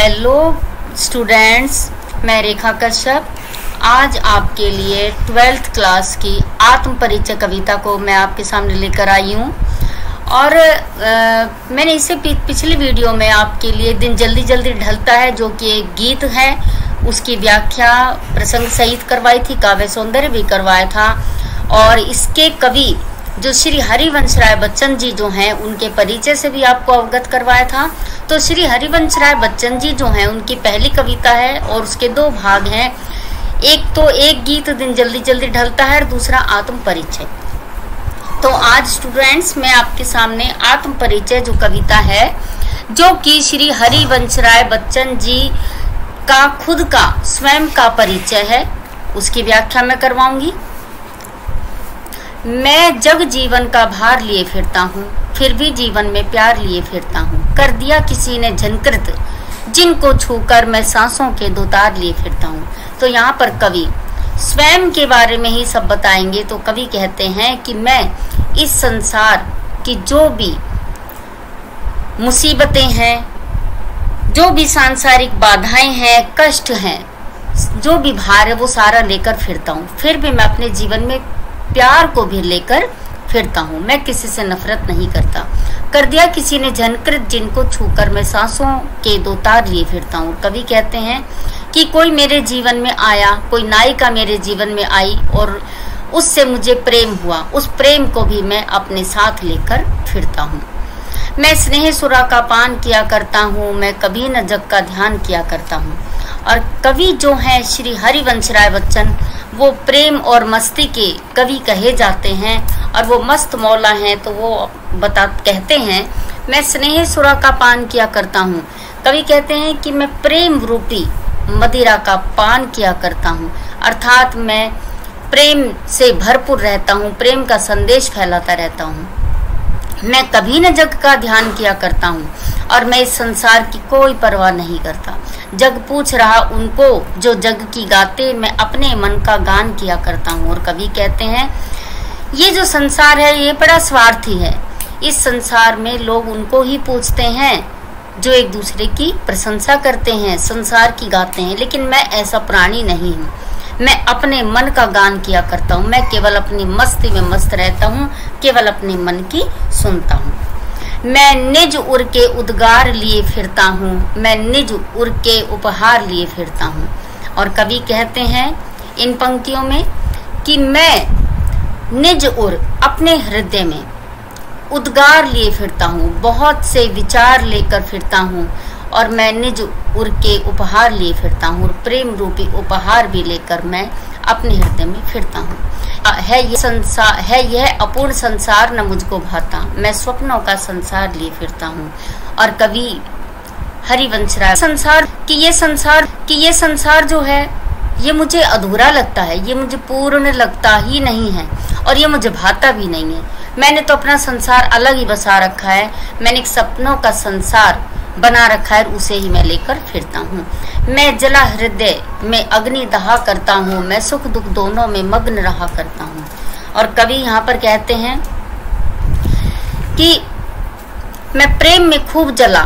Hello students, मैं रेखा कश्यप आज आपके लिए 12th क्लास की आत्म परिचय कविता को मैं आपके सामने लेकर आई हूँ। और मैंने इससे पिछली वीडियो में आपके लिए दिन जल्दी जल्दी ढलता है जो कि एक गीत है, उसकी व्याख्या प्रसंग सहित करवाई थी, काव्य सौंदर्य भी करवाया था। और इसके कवि जो श्री हरिवंश राय बच्चन जी जो हैं उनके परिचय से भी आपको अवगत करवाया था। तो श्री हरिवंश राय बच्चन जी जो हैं उनकी पहली कविता है और उसके दो भाग हैं। एक तो एक गीत दिन जल्दी जल्दी ढलता है और दूसरा आत्म परिचय। तो आज स्टूडेंट्स मैं आपके सामने आत्म परिचय जो कविता है जो कि श्री हरिवंश राय बच्चन जी का खुद का स्वयं का परिचय है, उसकी व्याख्या मैं करवाऊंगी। मैं जग जीवन का भार लिए फिरता हूँ, फिर भी जीवन में प्यार लिए फिरता हूँ। कर दिया किसी ने झनकृत, जिनको छूकर मैं सांसों के दो तार लिए फिरता हूँ। तो यहाँ पर कवि स्वयं के बारे में ही सब बताएंगे। तो कवि कहते हैं कि मैं इस संसार की जो भी मुसीबतें हैं, जो भी सांसारिक बाधाएं हैं, कष्ट हैं, जो भी भार है वो सारा लेकर फिरता हूँ। फिर भी मैं अपने जीवन में प्यार को भी लेकर फिरता हूँ। मैं किसी से नफरत नहीं करता। कर दिया किसी ने झनकृत, जिनको छूकर मैं सांसों के दो तार लिए फिरता हूँ। कवि कहते हैं कि कोई मेरे जीवन में आया, कोई नायिका मेरे जीवन में आई और उससे मुझे प्रेम हुआ, उस प्रेम को भी मैं अपने साथ लेकर फिरता हूँ। मैं स्नेह सुरा का पान किया करता हूँ, मैं कभी न जग का ध्यान किया करता हूँ। और कवि जो है श्री हरिवंश राय बच्चन वो प्रेम और मस्ती के कवि कहे जाते हैं और वो मस्त मौला हैं। तो वो कहते हैं मैं स्नेह सुरा का पान किया करता हूँ। कवि कहते हैं कि मैं प्रेम रूपी मदिरा का पान किया करता हूँ, अर्थात मैं प्रेम से भरपूर रहता हूँ, प्रेम का संदेश फैलाता रहता हूँ। मैं कभी न जग का ध्यान किया करता हूँ और मैं इस संसार की कोई परवाह नहीं करता। जग पूछ रहा उनको जो जग की गाते, मैं अपने मन का गान किया करता हूँ। और कवि कहते हैं ये जो संसार है ये बड़ा स्वार्थी है। इस संसार में लोग उनको ही पूछते हैं जो एक दूसरे की प्रशंसा करते हैं, संसार की गाते हैं। लेकिन मैं ऐसा प्राणी नहीं हूँ, मैं अपने मन का गान किया करता हूँ। मैं केवल अपनी मस्ती में मस्त रहता हूँ, केवल अपने मन की सुनता हूँ। मैं निज उर के उद्गार लिए फिरता हूँ, मैं निज उर के उपहार लिए फिरता हूँ। और कवि कहते हैं इन पंक्तियों में कि मैं निज उर अपने हृदय में उद्गार लिए फिरता हूँ, बहुत से विचार लेकर फिरता हूँ। और मैं निज उर के उपहार लिए फिरता हूँ और प्रेम रूपी उपहार भी लेकर मैं अपने हृदय में फिरता हूँ। है यह अपूर्ण संसार न मुझको भाता, मैं स्वप्नों का संसार लिए फिरता हूँ। और कवि हरिवंश राय ये संसार जो है ये मुझे अधूरा लगता है, ये मुझे पूर्ण लगता ही नहीं है और ये मुझे भाता भी नहीं है। मैंने तो अपना संसार अलग ही बसा रखा है, मैंने एक सपनों का संसार बना रखा है, उसे ही मैं लेकर फिरता हूँ। मैं जला हृदय में अग्नि दहा करता हूँ, मैं सुख दुख दोनों में मग्न रहा करता हूँ। और कवि यहाँ पर कहते हैं कि मैं प्रेम में खूब जला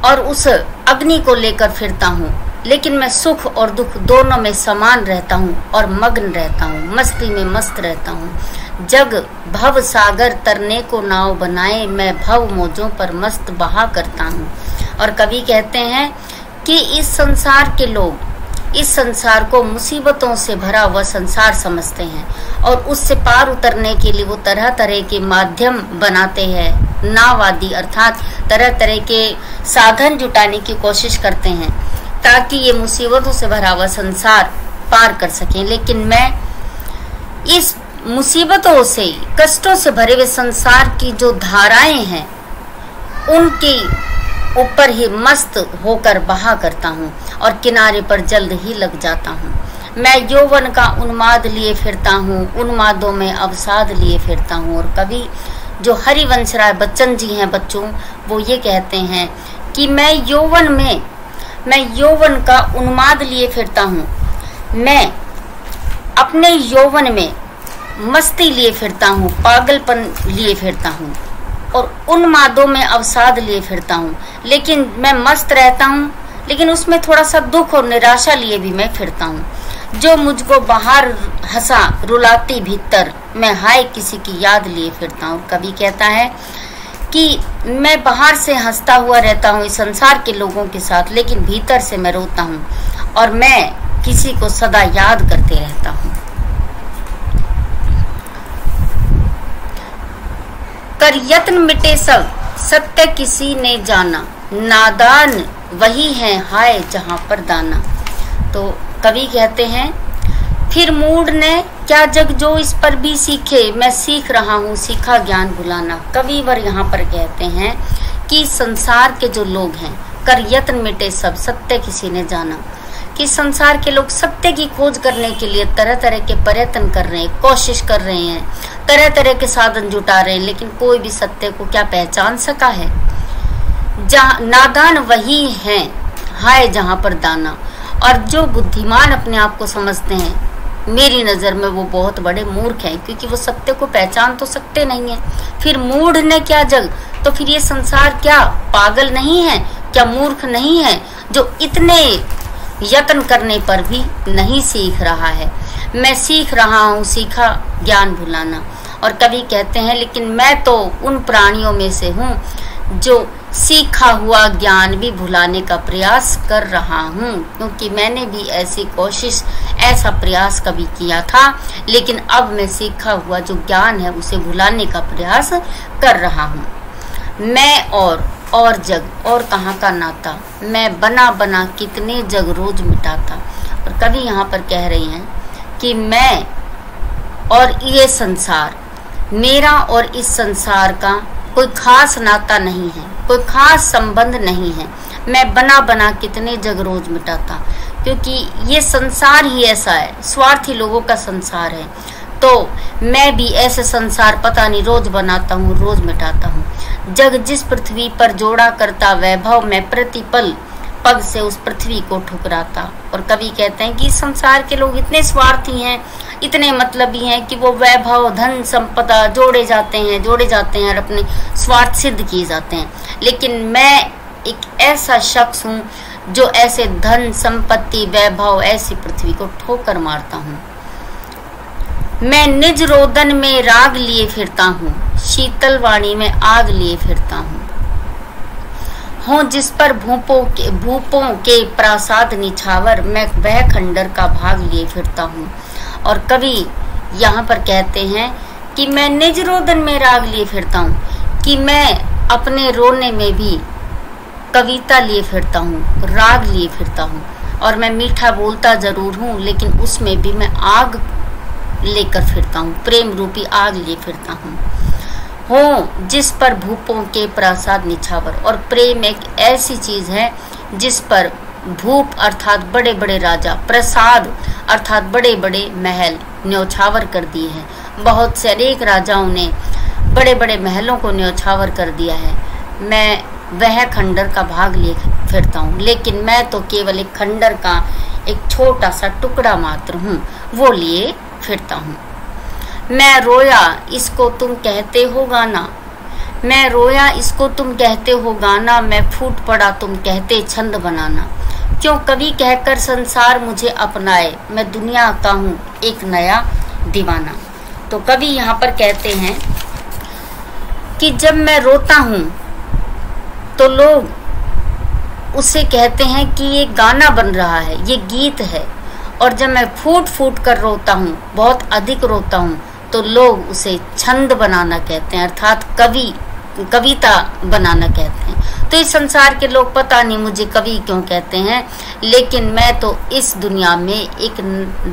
और उस अग्नि को लेकर फिरता हूँ, लेकिन मैं सुख और दुख दोनों में समान रहता हूँ और मग्न रहता हूँ, मस्ती में मस्त रहता हूँ। जग भव सागर तरने को नाव बनाए, मैं भव मौजों पर मस्त बहा करता हूँ। और कवि कहते हैं कि इस संसार के लोग इस संसार को मुसीबतों से भरा हुआ संसार समझते हैं और उससे पार उतरने के लिए वो तरह तरह के माध्यम बनाते हैं, नाव आदि अर्थात तरह तरह के साधन जुटाने की कोशिश करते हैं ताकि ये मुसीबतों से भरा हुआ संसार पार कर सकें। लेकिन मैं इस मुसीबतों से, कष्टों से भरे हुए संसार की जो धाराएं हैं उनके ऊपर ही मस्त होकर बहा करता हूँ और किनारे पर जल्द ही लग जाता हूँ। मैं यौवन का उन्माद लिए फिरता हूँ, उन्मादों में अवसाद लिए फिरता हूँ। और कवि जो हरिवंश राय बच्चन जी हैं बच्चों, वो ये कहते हैं कि मैं यौवन का उन्माद लिए फिरता हूँ, मैं अपने यौवन में मस्ती लिए फिरता हूँ, पागलपन लिए फिरता हूँ और उन्मादों में अवसाद लिए फिरता हूँ। लेकिन मैं मस्त रहता हूँ, लेकिन उसमें थोड़ा सा दुख और निराशा लिए भी मैं फिरता हूँ। जो मुझको बाहर हंसा रुलाती भीतर, मैं हाय किसी की याद लिए फिरता हूँ। कवि कहता है कि मैं बाहर से हंसता हुआ रहता हूँ इस संसार के लोगों के साथ, लेकिन भीतर से मैं रोता हूँ और मैं किसी को सदा याद करते रहता हूँ। कर यत्न मिटे सब, सत्य किसी ने जाना, नादान वही है हाय जहां पर दाना। तो कवि कहते हैं फिर मूढ़ ने क्या जग जो इस पर भी सीखे, मैं सीख रहा हूँ सीखा ज्ञान भुलाना। कविवर यहाँ पर कहते हैं कि संसार के जो लोग हैं, कर यत्न मिटे सब, सत्य किसी ने जाना, कि संसार के लोग सत्य की खोज करने के लिए तरह तरह के प्रयत्न कर रहे हैं, कोशिश कर रहे हैं, तरह तरह के साधन जुटा रहे हैं, लेकिन कोई भी सत्य को क्या पहचान सका है। जहाँ नादान वही है हाय जहाँ पर दाना। और जो बुद्धिमान अपने आप को समझते हैं, मेरी नज़र में वो बहुत बड़े मूर्ख हैं, क्योंकि वो सत्य को पहचान तो सकते नहीं है। फिर मूढ़ ने क्या जग, तो फिर ये संसार क्या पागल नहीं है, क्या मूर्ख नहीं है, जो इतने यत्न करने पर भी नहीं सीख रहा है। मैं सीख रहा हूँ सीखा ज्ञान भुलाना। और कवि कहते हैं लेकिन मैं तो उन प्राणियों में से हूँ जो सीखा हुआ ज्ञान भी भुलाने का प्रयास कर रहा हूँ, क्योंकि मैंने भी ऐसी कोशिश, ऐसा प्रयास कभी किया था, लेकिन अब मैं सीखा हुआ जो ज्ञान है उसे भुलाने का प्रयास कर रहा हूँ। मैं और जग और कहाँ का नाता, मैं बना बना कितने जग रोज मिटाता। और कवि यहाँ पर कह रही हैं कि मैं और ये संसार, मेरा और इस संसार का कोई खास नाता नहीं है, कोई खास संबंध नहीं है। मैं बना बना कितने जग रोज मिटाता, क्योंकि ये संसार ही ऐसा है, स्वार्थी लोगों का संसार है। तो मैं भी ऐसे संसार पता नहीं रोज बनाता हूँ, रोज मिटाता हूँ। जग जिस पृथ्वी पर जोड़ा करता वैभव, मैं प्रतिपल पग से उस पृथ्वी को ठुकराता। और कवि कहते हैं कि संसार के लोग इतने स्वार्थी हैं, इतने मतलबी हैं कि वो वैभव धन संपदा जोड़े जाते हैं और अपने स्वार्थ सिद्ध किए जाते हैं। लेकिन मैं एक ऐसा शख्स हूँ जो ऐसे धन संपत्ति वैभव ऐसी पृथ्वी को ठोकर मारता हूँ। मैं निज रोदन में राग लिए फिरता हूँ, शीतल वाणी में आग लिए फिरता हूँ। जिस पर भूपों के प्रासाद निछावर, मैं वह खंडर का भाग लिए फिरता हूँ। और कवि यहाँ पर कहते हैं कि मैं निज रोदन में राग लिए फिरता हूँ, कि मैं अपने रोने में भी कविता लिए फिरता हूँ, राग लिए फिरता हूँ। और मैं मीठा बोलता जरूर हूँ, लेकिन उसमें भी मैं आग लेकर फिरता हूँ, प्रेम रूपी आग लिए फिरता हूँ। जिस पर भूपों के प्रासाद निछावर, और प्रेम एक ऐसी चीज है जिस पर भूप अर्थात बड़े बड़े राजा, प्रसाद अर्थात बड़े बड़े महल न्यौछावर कर दिए हैं। बहुत से अनेक राजाओं ने बड़े बड़े महलों को न्यौछावर कर दिया है। मैं वह खंडर का भाग लिए फिरता हूँ, लेकिन मैं तो केवल एक खंडर का एक छोटा सा टुकड़ा मात्र हूँ, वो लिए फिरता हूँ। मैं रोया इसको तुम कहते हो गाना, मैं रोया इसको तुम कहते हो गाना, मैं फूट पड़ा तुम कहते छंद बनाना। क्यों कवि कहकर संसार मुझे अपनाए, मैं दुनिया का हूँ एक नया दीवाना। तो कवि यहाँ पर कहते हैं कि जब मैं रोता हूँ तो लोग उसे कहते हैं कि ये गाना बन रहा है, ये गीत है। और जब मैं फूट फूट कर रोता हूँ, बहुत अधिक रोता हूँ, तो लोग उसे छंद बनाना कहते हैं, अर्थात कविता बनाना कहते हैं। तो इस संसार के लोग पता नहीं मुझे कवि क्यों कहते हैं, लेकिन मैं तो इस दुनिया में एक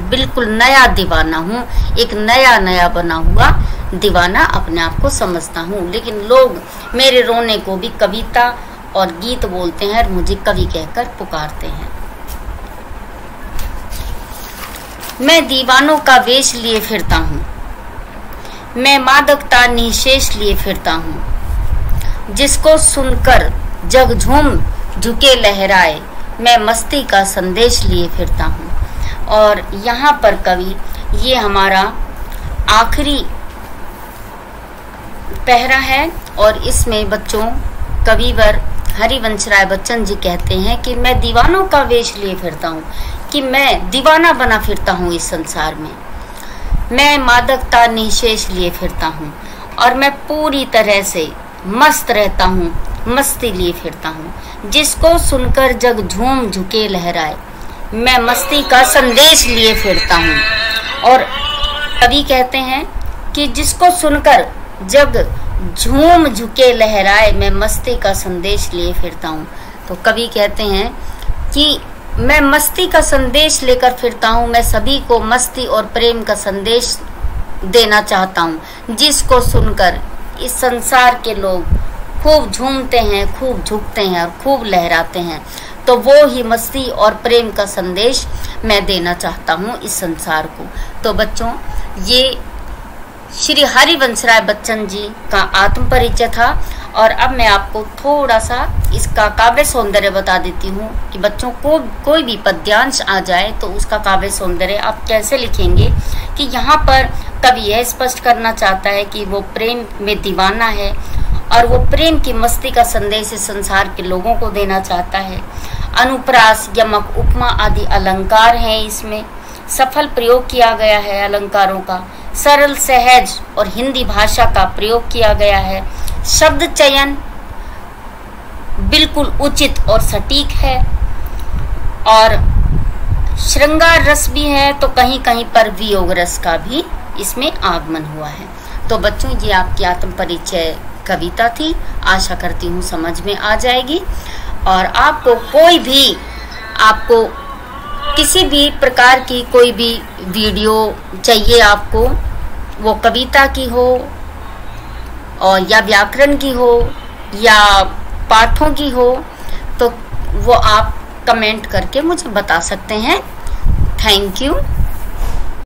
बिल्कुल नया दीवाना हूँ, एक नया बना हुआ दीवाना अपने आप को समझता हूँ। लेकिन लोग मेरे रोने को भी कविता और गीत बोलते हैं और मुझे कवि कहकर पुकारते हैं। मैं दीवानों का वेश लिए फिरता हूँ, मैं मादकता निशेष लिए फिरता हूँ। जिसको सुनकर जग झूम झुके लहराए, मैं मस्ती का संदेश लिए फिरता हूँ। और यहाँ पर कवि, ये हमारा आखिरी पहरा है और इसमें बच्चों कविवर हरिवंश राय बच्चन जी कहते हैं कि मैं दीवानों का वेश लिए फिरता हूँ, कि मैं दीवाना बना फिरता हूँ इस संसार में। मैं मादकता निशेष लिए फिरता हूँ और मैं पूरी तरह से मस्त रहता हूँ, मस्ती लिए फिरता हूँ। जिसको सुनकर जग झूम झुके लहराए, मैं मस्ती का संदेश लिए फिरता हूँ। और कवि कहते हैं कि जिसको सुनकर जग झूम झुके लहराए, मैं मस्ती का संदेश लिए फिरता हूँ। तो कवि कहते हैं कि मैं मस्ती का संदेश लेकर फिरता हूँ, मैं सभी को मस्ती और प्रेम का संदेश देना चाहता हूँ। जिसको सुनकर इस संसार के लोग खूब झूमते हैं, खूब झुकते हैं और खूब लहराते हैं, तो वो ही मस्ती और प्रेम का संदेश मैं देना चाहता हूँ इस संसार को। तो बच्चों, ये श्री हरिवंश राय बच्चन जी का आत्म परिचय था। और अब मैं आपको थोड़ा सा इसका काव्य सौंदर्य बता देती हूँ कि बच्चों को कोई भी पद्यांश आ जाए तो उसका काव्य सौंदर्य आप कैसे लिखेंगे। कि यहाँ पर कवि यह स्पष्ट करना चाहता है कि वो प्रेम में दीवाना है और वो प्रेम की मस्ती का संदेश इस संसार के लोगों को देना चाहता है। अनुप्रास, यमक, उपमा आदि अलंकार हैं, इसमें सफल प्रयोग किया गया है अलंकारों का। सरल, सहज और हिंदी भाषा का प्रयोग किया गया है। शब्द चयन बिल्कुल उचित और सटीक है और श्रृंगार रस भी है, तो कहीं कहीं पर वियोग रस का भी इसमें आगमन हुआ है। तो बच्चों, ये आपकी आत्म परिचय कविता थी। आशा करती हूँ समझ में आ जाएगी। और आपको कोई भी, आपको किसी भी प्रकार की कोई भी वीडियो चाहिए, आपको वो कविता की हो और या व्याकरण की हो या पाठों की हो, तो वो आप कमेंट करके मुझे बता सकते हैं। Thank you.